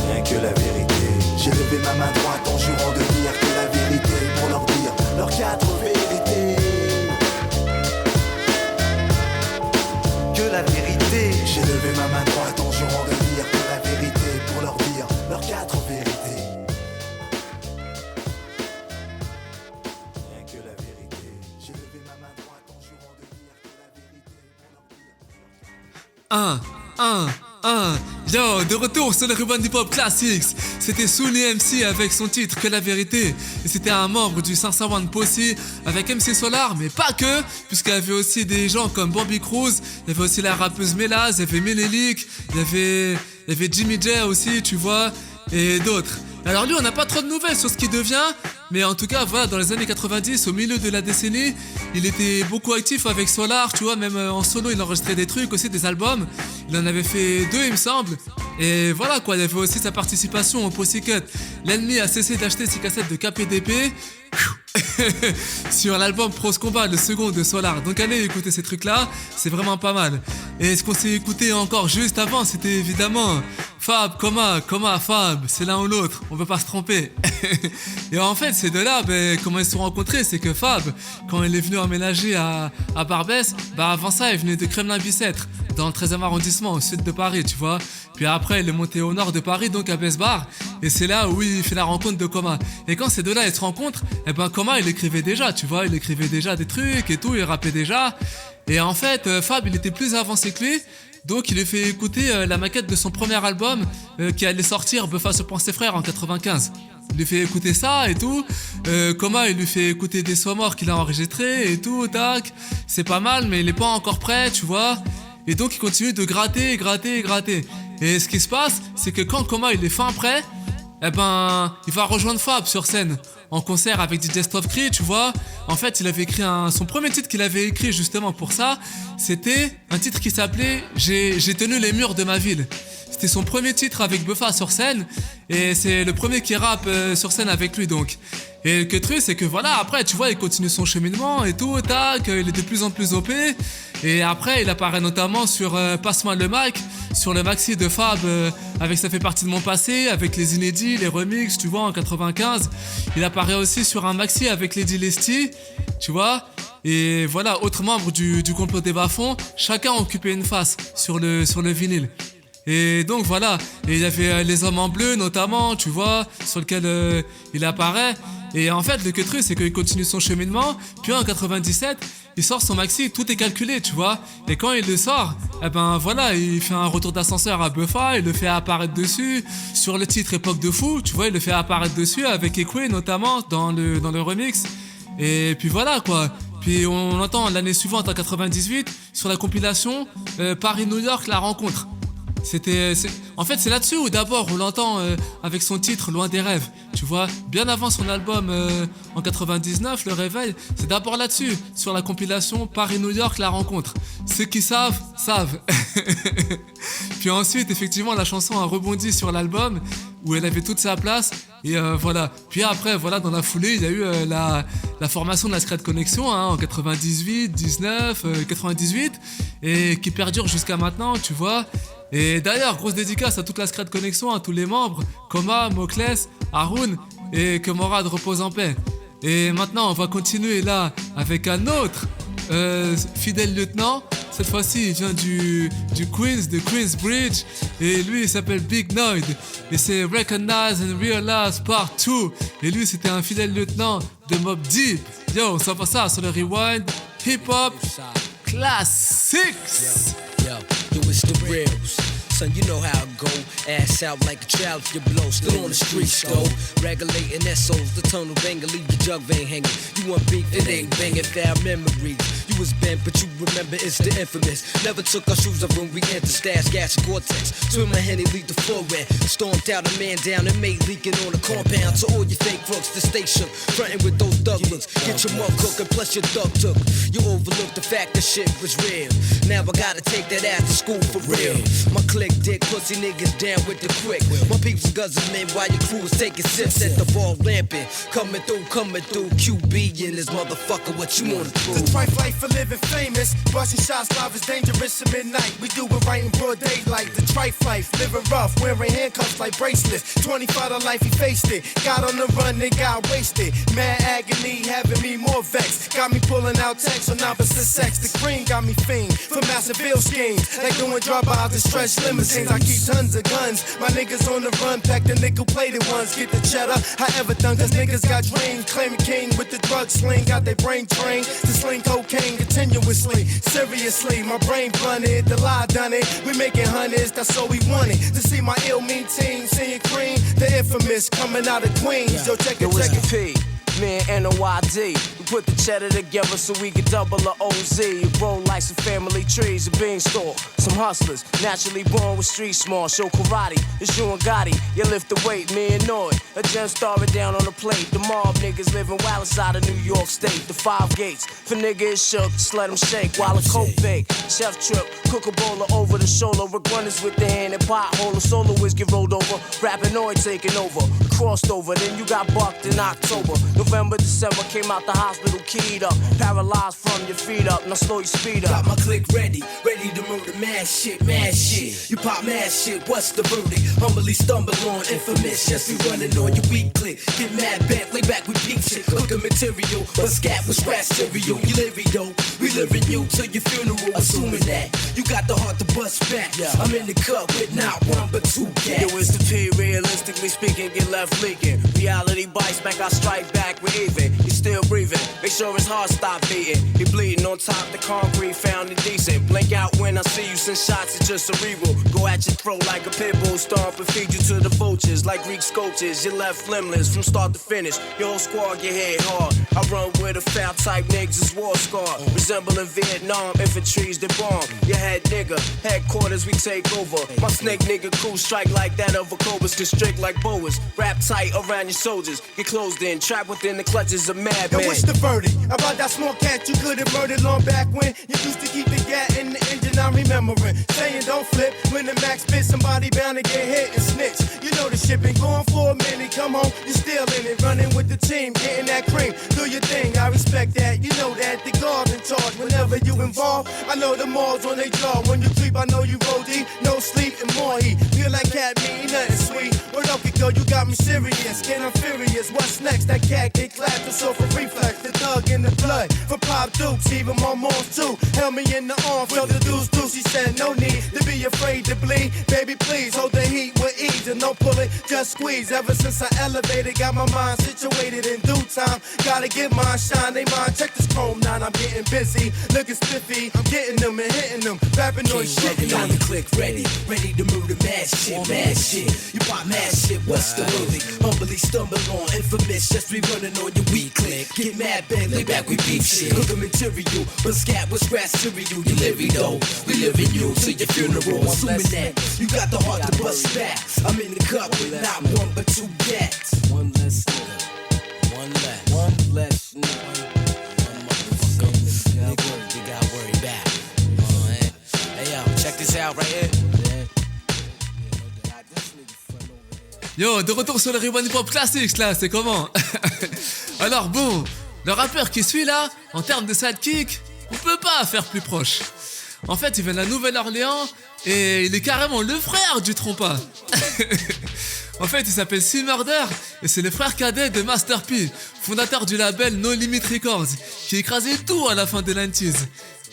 Rien que la vérité. J'ai levé ma main droite en jurant de dire que la vérité pour leur dire leurs 4 vérités. Que la vérité. J'ai levé ma main droite en jurant de dire que la vérité pour leur dire leurs 4 vérités. Yo, de retour sur le Ruban Hip Hop Classics. C'était Souni MC avec son titre Que la vérité. Et c'était un membre du 501 Posse avec MC Solar, mais pas que, puisqu'il y avait aussi des gens comme Bobby Cruz, il y avait aussi la rappeuse Melaz, il y avait Menelik, il y avait Jimmy J aussi, tu vois, et d'autres. Alors lui, on n'a pas trop de nouvelles sur ce qu'il devient, mais en tout cas, voilà, dans les années 90, au milieu de la décennie, il était beaucoup actif avec Solar, tu vois, même en solo, il enregistrait des trucs aussi, des albums. Il en avait fait 2, il me semble. Et voilà quoi, il y avait aussi sa participation au Pussycut. L'ennemi a cessé d'acheter ses cassettes de KPDP sur l'album Pros Combat, le second de Solar. Donc allez écouter ces trucs là, c'est vraiment pas mal. Et ce qu'on s'est écouté encore juste avant, c'était évidemment Fab, Coma, Fab, c'est l'un ou l'autre, on peut pas se tromper. Et en fait ces deux là, comment ils se sont rencontrés, c'est que Fab, quand il est venu emménager à Barbès, avant ça il venait de Kremlin-Bicêtre, dans le 13e arrondissement au sud de Paris, tu vois. Puis après il est monté au nord de Paris, donc à Besbar, et c'est là où il fait la rencontre de Coma. Et quand ces deux là ils se rencontrent, Coma il écrivait déjà, tu vois, il écrivait déjà des trucs et tout, il rappait déjà. Et en fait Fab il était plus avancé que lui, donc il lui fait écouter la maquette de son premier album qui allait sortir, Buffa se prend ses frères en 95. Il lui fait écouter ça et tout. Coma il lui fait écouter des sons morts qu'il a enregistrés et tout, tac. C'est pas mal mais il est pas encore prêt, tu vois. Et donc il continue de gratter. Et ce qui se passe, c'est que quand Coma il est fin prêt, il va rejoindre Fab sur scène en concert avec DJ Stop Cree, tu vois. En fait, il avait écrit son premier titre qu'il avait écrit justement pour ça, c'était un titre qui s'appelait J'ai tenu les murs de ma ville. C'était son premier titre avec Buffa sur scène et c'est le premier qui rappe sur scène avec lui donc. Et le truc c'est que voilà, après tu vois il continue son cheminement et tout, tac, il est de plus en plus OP. Et après il apparaît notamment sur Passe-moi le mic, sur le maxi de Fab avec Ça fait partie de mon passé, avec les inédits, les remixes, tu vois, en 95. Il apparaît aussi sur un maxi avec Lady Lesty, tu vois. Et voilà, autres membres du complot des bas-fonds, chacun occupait une face sur le vinyle. Et donc voilà, et il y avait Les Hommes en Bleu notamment, tu vois, sur lequel il apparaît. Et en fait, le truc, c'est qu'il continue son cheminement. Puis en 97, il sort son maxi, tout est calculé, tu vois. Et quand il le sort, voilà, il fait un retour d'ascenseur à Buffa, il le fait apparaître dessus. Sur le titre Époque de Fou, tu vois, il le fait apparaître dessus avec Ekwe notamment dans le remix. Et puis voilà quoi. Puis on l'entend l'année suivante en 98 sur la compilation Paris-New York, la rencontre. En fait c'est là-dessus où d'abord on l'entend avec son titre Loin des rêves, tu vois, bien avant son album en 99, Le Réveil, c'est d'abord là-dessus, sur la compilation Paris-New York, la rencontre. Ceux qui savent. Puis ensuite effectivement la chanson a rebondi sur l'album où elle avait toute sa place et voilà. Puis après voilà, dans la foulée il y a eu la formation de la Secret Connection en 98, 19, 98 et qui perdure jusqu'à maintenant, tu vois. Et d'ailleurs, grosse dédicace à toute la Secret Connection, à tous les membres, Coma, Mokles, Haroun, et que Morad repose en paix. Et maintenant, on va continuer là avec un autre fidèle lieutenant. Cette fois-ci, il vient du Queens, de Queensbridge, et lui, il s'appelle Big Noid. Et c'est Recognize and Realize Part 2. Et lui, c'était un fidèle lieutenant de Mobb Deep. Yo, ça va ça sur le Rewind Hip Hop Classics. Yo, it's the reals. Son, you know how it go. Ass out like a child if you blow. Still on the streets, though. Regulating SOs, the tunnel banger, leave the jug vein hanging. You want beef, it ain't banging, foul memories. You You was bent, but you remember it's the infamous. Never took our shoes off when we entered stash, gas, and Gore-Tex. Swim my Henny, lead the floor red. Stomped out a man down and made leaking on the compound. To all you fake crooks, the stay shook. Frontin' with those thug looks. Get your mug cooked and plus your thug took. You overlooked the fact that shit was real. Now I gotta take that ass to school for real. My click dick pussy niggas down with the quick. My peeps guzzling men while your crew is taking sips at the ball lamping. Coming through, QB in this motherfucker. What you wanna prove? The trife life for living famous. Busting shots live is dangerous at midnight. We do it right in broad daylight. The trife life, living rough, wearing handcuffs like bracelets. 25 to life, he faced it. Got on the run, they got wasted. Mad agony, having me more vexed. Got me pulling out texts on opposite sex. The cream got me fiend for massive bill schemes. Like doing drive-by to stretch limousines. I keep tons of guns. My niggas on the run, pack the nickel-plated ones. Get the cheddar, however done, cause niggas got dreams. Claiming king with the drug sling. Got their brain trained to sling cocaine continuously. Seriously, my brain blunted, the lie done it. We making hundreds, that's all we wanted. To see my ill mean team, seeing cream, the infamous coming out of Queens. Yo, check it, check it. P. Me and NOYD, we put the cheddar together so we could double the OZ. Roll like some family trees, a beanstalk. Some hustlers, naturally born with street smart. Show karate, it's you and Gotti. You lift the weight, me and Noid. A gem starring down on the plate. The mob niggas living wild inside of New York State. The 5 gates, for niggas shook, just let them shake while a coke bake. Chef trip, cook a bowler over the shoulder. Rick runners with the hand and pothole. Soloists get rolled over, rapping Noid taking over. Crossed over, then you got bucked in October. November, December, came out the hospital keyed up. Paralyzed from your feet up, now slow your speed up. Got my click ready to murder mad shit, mad shit. You pop mad shit, what's the verdict? Humbly stumble on infamous, just be running on your weak click. Get mad back, lay back with peak shit. Cooking material, but scat with scratch cereal. You living though, we living you till your funeral. Assuming that you got the heart to bust back. I'm in the cup with not one but 2 cats. Yo, it's the P, realistically speaking, get left leaking. Reality bites back, I strike back, we're even. He's still breathing, make sure his heart stop beating. He bleeding on top, the concrete found indecent. Blink out when I see you, since shots is just cerebral. Go at your throat like a pit bull, stomp and feed you to the vultures. Like Greek sculptures, you're left limbless from start to finish. Your whole squad get hit hard. I run with a foul type niggas, is war scar. Resembling Vietnam, infantry's the bomb. Your head nigga, headquarters we take over. My snake nigga crew strike like that of a cobras, constrict like boas. Wrap tight around your soldiers, get closed in, trapped within the clutches of madmen. Yo, what's the verdict? About that small cat you could've murdered long back when you used to keep the gat in the engine, I'm remembering. Saying don't flip, when the max spit, somebody bound to get hit and snitch. You know the shit been going for a minute, come home, you still in it. Running with the team, getting that cream, do your thing, I respect that. You know that, the guard in charge, whenever you involved. I know the malls on they jaw, when you creep, I know you roll deep. No sleep and more heat, feel like cat mean nothing sweet. Word up, go, you got me serious, get I'm furious. What's next? That cat get clapped, it's over reflex. The thug in the blood, for Pop Dukes, even my moms too. Held me in the arm, felt the deuce. She said no need to be afraid to bleed. Baby, please hold the heat with ease and don't pull it, just squeeze. Ever since I elevated, got my mind situated in due time. Gotta get mine shine, they mind. Check this chrome 9, I'm getting busy, looking spiffy. I'm getting them and hitting them, rapping on shit. Got the click ready to murder mad shit, mad shit. You pop mad shit, what's the verdict? Humbly stumble on infamous, just be running on your weak click. Get mad bang, lay back with beef shit. Cooking material, but scat with scratch cereal. You living though, we living you till your funeral. Assuming that you got the heart to bust back. I'm in the cup with not one but 2 cats. One less nigga, one less nigga. You got worry back. Hey yo, check this out right here. Yo, de retour sur le Rewind Hip Hop Classics là, c'est comment? Alors bon, le rappeur qui suit là, en termes de sidekick, on peut pas faire plus proche. En fait, il vient de la Nouvelle-Orléans et il est carrément le frère du trompa. En fait, il s'appelle C-Murder et c'est le frère cadet de Master P, fondateur du label No Limit Records, qui écrasait tout à la fin des 90s.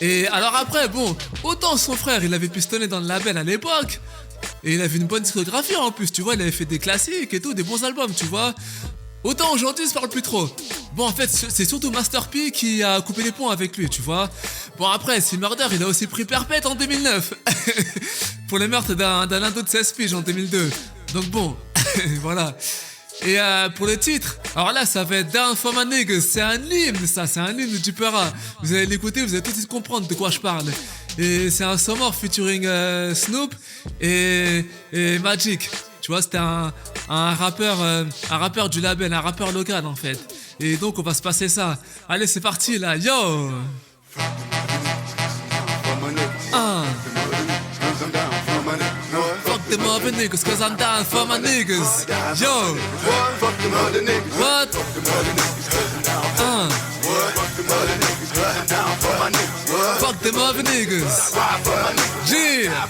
Et alors après, bon, autant son frère, il avait pistonné dans le label à l'époque, et il avait une bonne discographie en plus, tu vois, il avait fait des classiques et tout, des bons albums, tu vois. Autant aujourd'hui, il se parle plus trop. Bon, en fait, c'est surtout Master P qui a coupé les ponts avec lui, tu vois. Bon, après, C-Murder, il a aussi pris perpète en 2009. Pour les meurtres d'un ado de 16 piges en 2002. Donc bon, voilà. Et pour le titre, alors là, ça va être Down for my niggas. C'est un hymne, ça, c'est un hymne du Pera. Vous allez l'écouter, vous allez tout de suite comprendre de quoi je parle. Et c'est un Summer featuring Snoop et Magic. Tu vois, c'était un rappeur du label, un rappeur local en fait. Et donc, on va se passer ça. Allez, c'est parti là, yo! Fuck them other niggas, cause I'm down for my niggas. Yo! Fuck them other niggas. What? Fuck them other niggas, cause I'm down for my niggas. Fuck them other niggas, cause I'm down for my niggas. Fuck them other niggas. Yeah!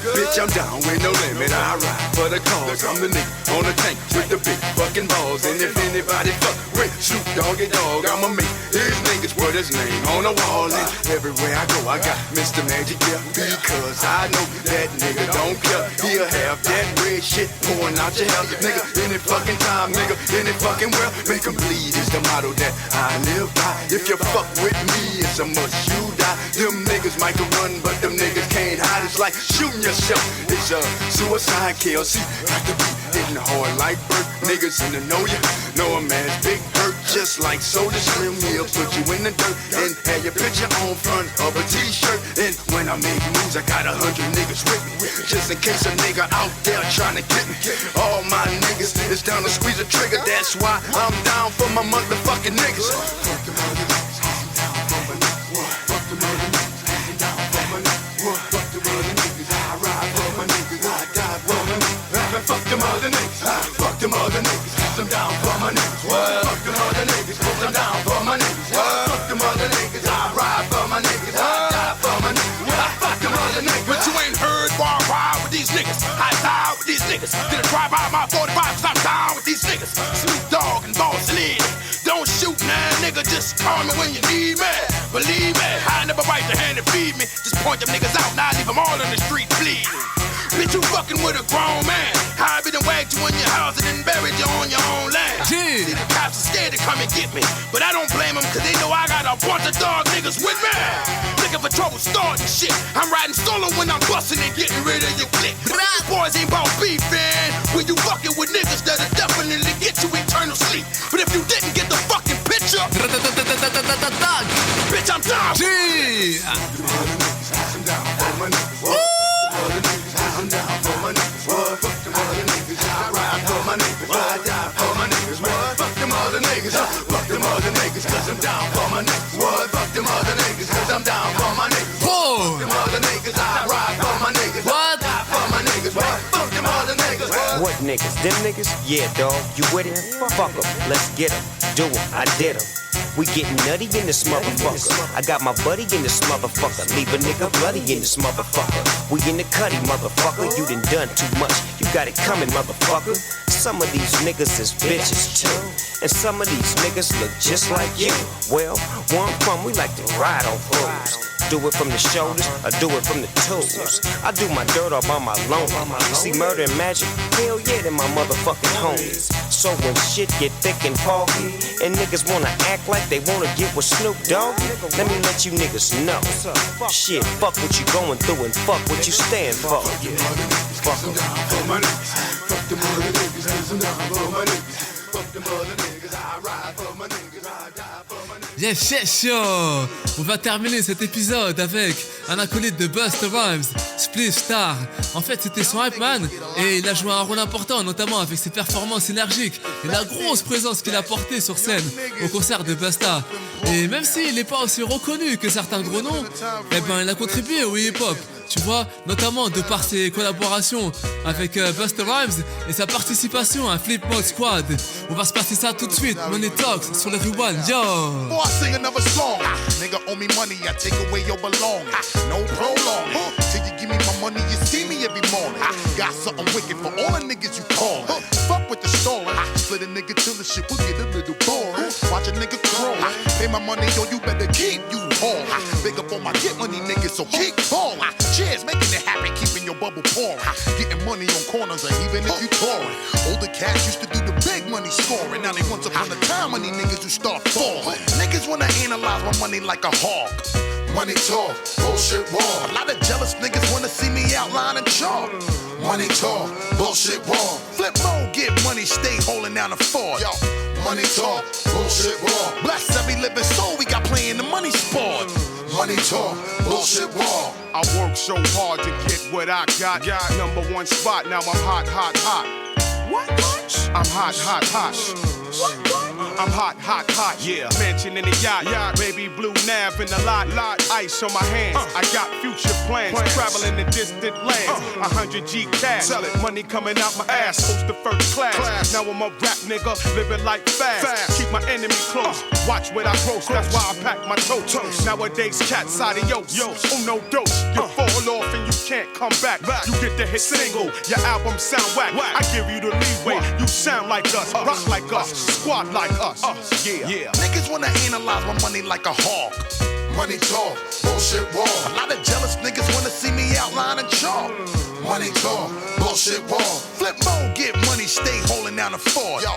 Bitch, I'm down with no limit. I ride for the cause. I'm the nigga on the tank with the big fucking balls. And if anybody fuck with Snoop Doggy Dogg, I'ma make his niggas put his name on the wall. And everywhere I go, I got Mr. Magic here. Because I know that nigga don't care. He'll have that red shit pouring out your hell. Nigga, any fucking time, nigga, any fucking world. Make 'em bleed is the motto that I live by. If you fuck with me, it's a must you die. Them niggas might can run, but them niggas can't hide. It's like shooting yourself. It's a suicide kill. See, got to be hitting hard like Burt. Niggas in the know ya. Know a man's big hurt. Just like Soda Slim, he'll put you in the dirt and have your picture on front of a t-shirt. And when I make moves, I got 100 niggas with me. Just in case a nigga out there trying to get me. All my niggas is down to squeeze a trigger. That's why I'm down for my motherfucking niggas. Fuck them other niggas, I'm down for my niggas. Fuck them other niggas, I'm down for my niggas. Fuck them other niggas, I ride for my niggas. I die for my niggas. Fuck them other niggas, fuck them other niggas, I'm down for my niggas. Fuck them other niggas, I'm down for my niggas. Fuck them other niggas, I ride for my niggas. I die for my niggas. Fuck them other niggas. But you ain't heard why I ride with these niggas. I die with these niggas. Did a drive by my 45 cause I'm down with these niggas. Snoop Dogg and Boss Lady. Don't shoot now, nigga, just call me when you need me. Believe me, I never bite the hand that feed me. Just point them niggas out, now I leave them all on the street bleeding. Bitch, you fucking with a grown man. I be done wagged you in your house and then buried you on your own land. See, the cops are scared to come and get me, but I don't blame them cause they know I got a bunch of dog niggas with me. Looking for trouble, starting shit. I'm riding solo when I'm busting and getting rid of your clique. These boys ain't about beefing. When you fucking with niggas that'll definitely get you eternal sleep. But if you didn't get the fucking picture, bitch, I'm down. Gee! I'm down for my niggas. I'm down for my niggas. Fuck them other niggas. I ride for my niggas. I die for my niggas. Fuck them other niggas. Fuck them other niggas. Cause I'm down for my niggas. Fuck them other niggas. Cause I'm down for my niggas. Fuck them other niggas. I ride for my niggas. I die for my niggas. Fuck them other niggas. What niggas? Them niggas? Yeah, dog. You with it? Fuck them. Let's get them. Do them. I did them. We getting nutty in this motherfucker. I got my buddy in this motherfucker. Leave a nigga bloody in this motherfucker. We in the cutty, motherfucker. You done too much. You got it coming, motherfucker. Some of these niggas is bitches too. And some of these niggas look just like you. Well, where I'm from, we like to ride on fools. Do it from the shoulders, or do it from the toes. I do my dirt all by my loan. See murder and magic, hell yeah, they're my motherfucking homies. So when shit get thick and foggy, and niggas wanna act like they wanna get with Snoop Dogg, let me let you niggas know. Shit, fuck what you going through and fuck what you stand for. Fuck them. For my niggas. Fuck them other niggas. Cause I'm down for my niggas. Fuck them other niggas. I ride for my niggas. I die for my niggas. Yes, yes, yo! On va terminer cet épisode avec un acolyte de Busta Rhymes, Spliff Star. En fait, c'était son hype man et il a joué un rôle important, notamment avec ses performances énergiques et la grosse présence qu'il a portée sur scène au concert de Busta. Et même s'il n'est pas aussi reconnu que certains gros noms, eh ben, il a contribué au hip-hop. Tu vois, notamment de par ses collaborations avec Busta Rhymes et sa participation à Flip Mode Squad. On va se passer ça tout de suite. Money Talks sur le Rewind. Yo! Before I sing another song, nigga owe me money, I take away your belong. No prolong. Till you give me my money, you see me every morning. Got something wicked for all the niggas you call. Fuck with the story. Split a nigga till the shit will get a little boring. Watch a nigga crawl. Pay my money or you better keep you home. Big up on my get money niggas, so keep falling. Cheers, making it happen, keeping your bubble pouring. Getting money on corners, or even if you touring. Older cats used to do the big money scoring. Now they once upon a time money niggas who start falling. Niggas wanna analyze my money like a hawk. Money talk, bullshit wall. A lot of jealous niggas wanna see me outline and chalk. Money talk, bullshit wall. Flip mode, get money, stay holding down the fort. Yo, money talk, bullshit wall. Bless every living soul we got playing the money sport. Money talk, bullshit wall. I work so hard to get what I got. Number one spot, now I'm hot, hot, hot. What? I'm hot, hot, hot. I'm hot, hot, hot. Yeah. Mansion in the yacht. Baby blue nav in the lot. Ice on my hands. I got future plans. Traveling to distant lands. 100 G cash. Money coming out my ass. Host the first class. Now I'm a rap nigga. Living like fast. Keep my enemy close. Watch what I roast. That's why I pack my totes. Nowadays cats adios. Oh no dose. You fall off and you can't come back. You get the hit single. Your album sound whack. I give you the leeway. You sound like us. Rock like us. Squad like us. Yeah. Niggas wanna analyze my money like a hawk. Money talk, bullshit wall. A lot of jealous niggas wanna see me outline and chalk. Money talk, bullshit wall. Flip mode, get money, stay holding down the fort. Yo,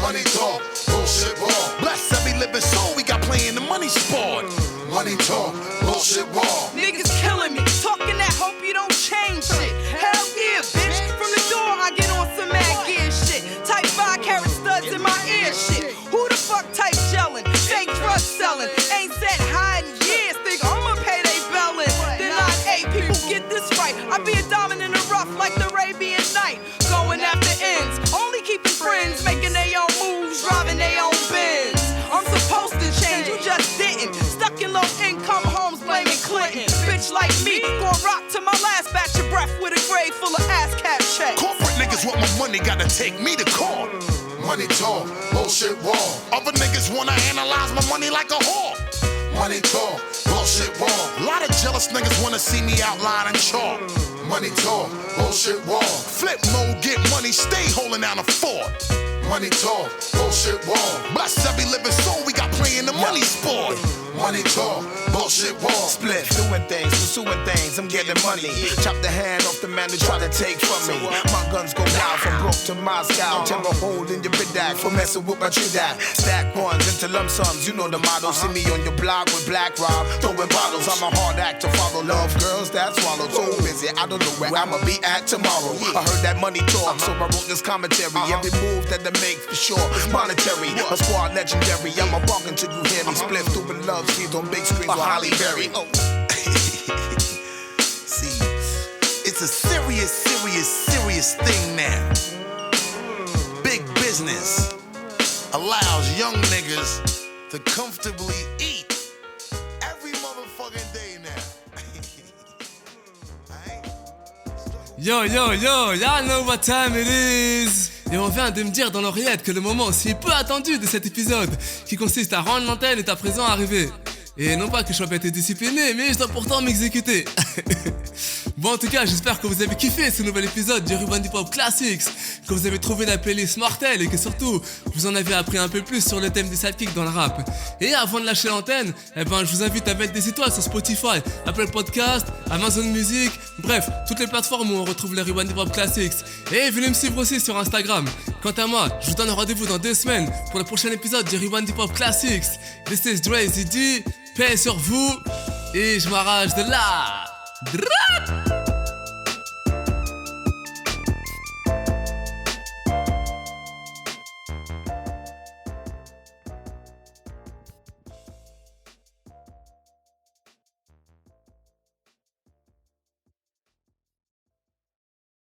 money talk, bullshit wall. Bless every living soul we got playing the money sport. Money talk, bullshit wall. Niggas killing me, talking that hope you don't change shit. Hell yeah, bitch. From the door I get on some mad gear shit. Type 5 carat studs in my ear shit. Who the fuck type gelling? Fake drug selling. Ain't said hi in years. Think I'ma pay they bellin'. Then I people get this right. I be a diamond in the rough like the Arabian Night. Going after ends. Only keeping friends. Making their own moves. Driving their own Benz. I'm supposed to change. You just didn't. Stuck in low income homes blaming Clinton. Bitch like me. Gon' rock to my last batch of breath with a grave full of ass cap checks. Corporate niggas want my money. Gotta take me to court. Money talk, bullshit wall. Other niggas wanna analyze my money like a hawk. Money talk, bullshit wall. A lot of jealous niggas wanna see me outline and chalk. Money talk, bullshit wall. Flip mode, get money, stay holding down the fort. Money talk, bullshit wall. Bless every living soul we got playing the money sport. Money talk, bullshit wall. Split, doing things, pursuing things, I'm getting money. Chop the hand off the man who try to take from me. My guns go wild from Broke to Moscow. Tear a hole in your bidak for messing with my tridak. Stack ones into lump sums, you know the motto. See me on your block with Black Rob, throwing bottles. I'm a hard act to follow. Love girls that swallow. So busy, I don't know where I'ma be at tomorrow. I heard that money talk, so I wrote this commentary. Every move that I make for sure is monetary. A squad legendary, I'm a walk until you hear me. Split through with love. See on big screens with Holly Berry. See, it's a serious thing now. Big business allows young niggas to comfortably eat every motherfucking day now. Yo, y'all know what time it is. Et on vient de me dire dans l'oreillette que le moment si peu attendu de cet épisode, qui consiste à rendre l'antenne, est à présent arrivé. Et non pas que je sois bête et discipliné, mais je dois pourtant m'exécuter. Bon, en tout cas, j'espère que vous avez kiffé ce nouvel épisode du Urban Hip Hop Classics, que vous avez trouvé la playlist mortelle et que surtout, vous en avez appris un peu plus sur le thème des sidekicks dans le rap. Et avant de lâcher l'antenne, je vous invite à mettre des étoiles sur Spotify, Apple Podcast, Amazon Music, bref, toutes les plateformes où on retrouve le Urban Hip Hop Classics. Et venez me suivre aussi sur Instagram. Quant à moi, je vous donne rendez-vous dans 2 semaines pour le prochain épisode du Urban Hip Hop Classics. This is Dre ZD, paix sur vous, et je m'arrache de là. Drap!